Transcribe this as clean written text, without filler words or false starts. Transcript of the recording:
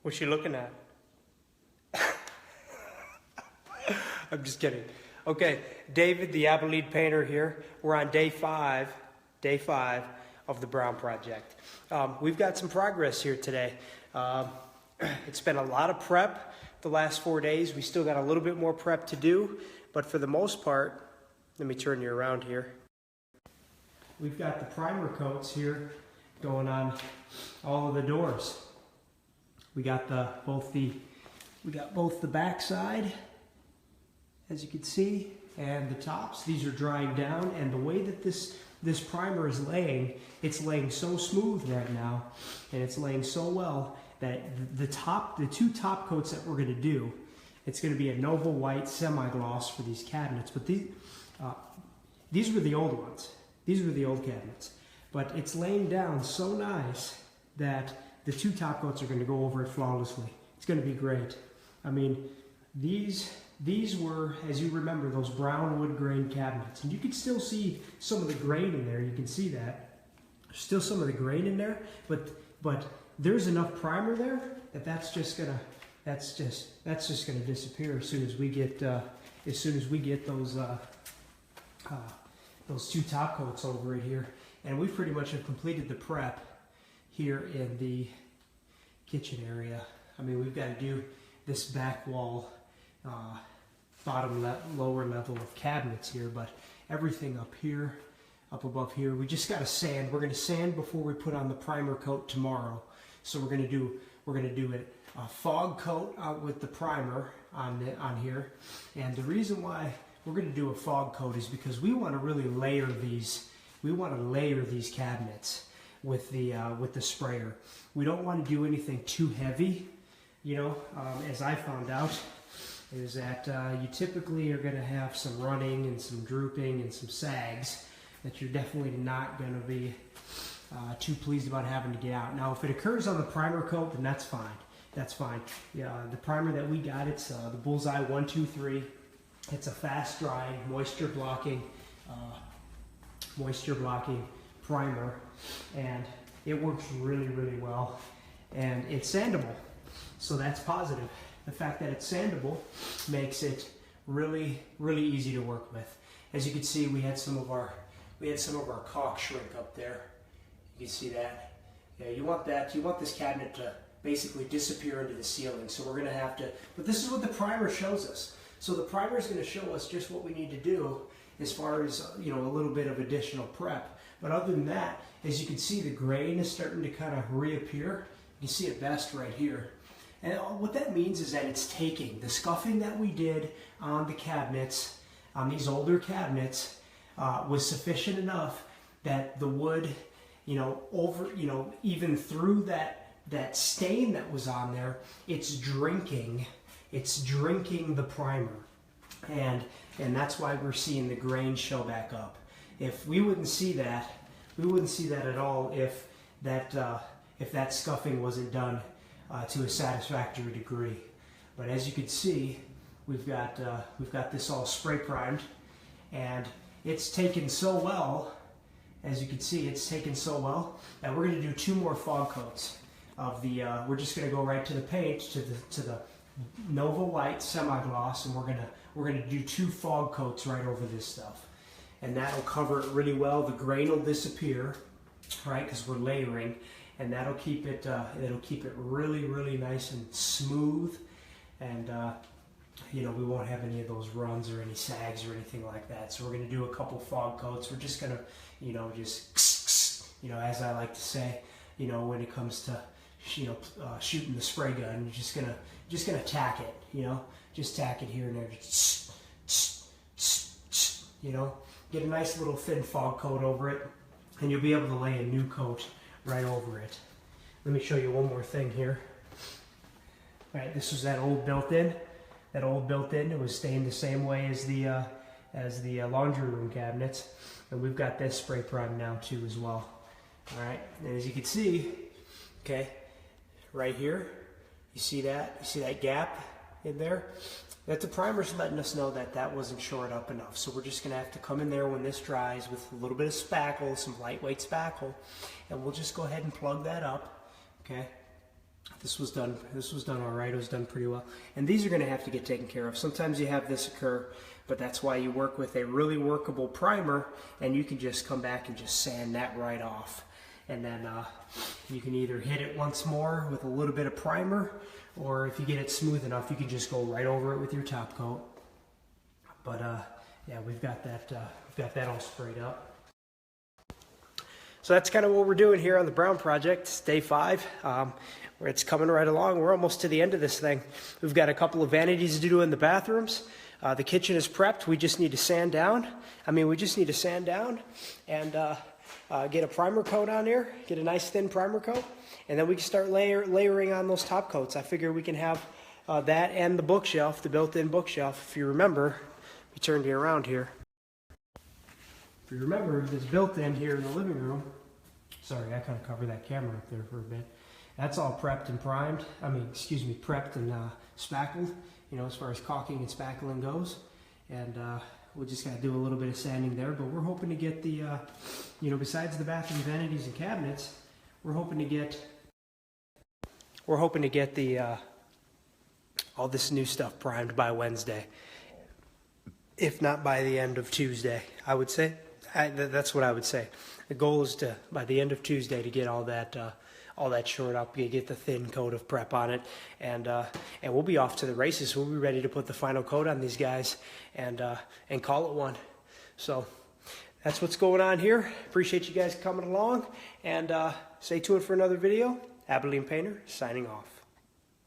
What's she looking at? I'm just kidding. Okay, David, the Abilene painter here. We're on day five of the Brown project. We've got some progress here today. It's been a lot of prep the last 4 days. We still got a little bit more prep to do, but for the most part, let me turn you around here. We've got the primer coats here going on all of the doors. We got both the back side, as you can see, and the tops. These are drying down, and the way that this primer is laying, it's laying so smooth right now, and it's laying so well that the two top coats that we're going to do, it's going to be a Nova White semi-gloss for these cabinets. But these were the old ones. These were the old cabinets. But it's laying down so nice that the two top coats are going to go over it flawlessly. It's going to be great. I mean, these were, as you remember, those brown wood grain cabinets. And you can still see some of the grain in there. You can see that. There's still some of the grain in there, but there's enough primer there that that's just gonna disappear as soon as we get those two top coats over it here. And we pretty much have completed the prep here in the kitchen area. I mean, we've got to do this back wall, lower level of cabinets here, but everything up here, up above here, we just got to sand. We're going to sand before we put on the primer coat tomorrow. So we're going to do a fog coat with the primer on here. And the reason why we're going to do a fog coat is because we want to really layer these. We want to layer these cabinets with the sprayer. We don't want to do anything too heavy. You know, as I found out, is that you typically are going to have some running and some drooping and some sags that you're definitely not going to be too pleased about having to get out. Now, if it occurs on the primer coat, then that's fine. That's fine. Yeah, the primer that we got, it's the Bullseye 123. It's a fast drying, moisture blocking primer, and it works really, really well. And it's sandable, so that's positive. The fact that it's sandable makes it really, really easy to work with. As you can see, we had some of our caulk shrink up there. You can see that. Yeah, you want that. You want this cabinet to basically disappear into the ceiling. So we're going to have to. But this is what the primer shows us. So the primer is going to show us just what we need to do as far as, you know, a little bit of additional prep. But other than that, as you can see, the grain is starting to kind of reappear. You can see it best right here. And what that means is that it's taking the scuffing that we did on the cabinets, on these older cabinets, was sufficient enough that the wood, you know, even through that stain that was on there, it's drinking the primer, and that's why we're seeing the grain show back up. If we wouldn't see that at all if that scuffing wasn't done to a satisfactory degree. But as you can see, we've got this all spray primed, and it's taken so well. As you can see, it's taken so well that we're going to do 2 more fog coats of the. We're just going to go right to the paint, to the Nova White semi-gloss, and we're gonna do 2 fog coats right over this stuff, and that'll cover it really well. The grain will disappear, right, because we're layering, and that'll keep it. It'll keep it really, really nice and smooth, and you know, we won't have any of those runs or any sags or anything like that. So we're gonna do a couple fog coats. We're just gonna, you know, as I like to say, you know, when it comes to, you know, shooting the spray gun, you're just gonna tack it, you know, just tack it here and there, you know, get a nice little thin fog coat over it, and you'll be able to lay a new coat right over it. Let me show you one more thing here. All right, this was that old built-in. That old built-in, it was stained the same way as the laundry room cabinets, and we've got this spray primed now too as well. All right, and as you can see, okay, right here, you see that gap in there? That the primer's letting us know that that wasn't shored up enough. So we're just gonna have to come in there when this dries with a little bit of spackle, some lightweight spackle, and we'll just go ahead and plug that up, okay? This was done all right. It was done pretty well. And these are going to have to get taken care of. Sometimes you have this occur, but that's why you work with a really workable primer, and you can just come back and just sand that right off. And then you can either hit it once more with a little bit of primer, or if you get it smooth enough, you can just go right over it with your top coat. But yeah, we've got that all sprayed up. So that's kind of what we're doing here on the Brown project. It's day 5. Where it's coming right along. We're almost to the end of this thing. We've got a couple of vanities to do in the bathrooms. The kitchen is prepped. We just need to sand down. We just need to sand down and get a primer coat on here. Get a nice thin primer coat. And then we can start layering on those top coats. I figure we can have that and the bookshelf, the built-in bookshelf. If you remember, we turned you around here. If you remember, this built-in here in the living room. Sorry, I kind of covered that camera up there for a bit. That's all prepped and primed. Prepped and spackled, as far as caulking and spackling goes. And we just got to do a little bit of sanding there. But we're hoping to get the, besides the bathroom vanities and cabinets, we're hoping to get the all this new stuff primed by Wednesday, if not by the end of Tuesday. I would say that's what I would say. The goal is to, by the end of Tuesday, to get all that shored up, you get the thin coat of prep on it, and we'll be off to the races. We'll be ready to put the final coat on these guys and call it one. So that's what's going on here. Appreciate you guys coming along, and stay tuned for another video. Abilene Painter signing off.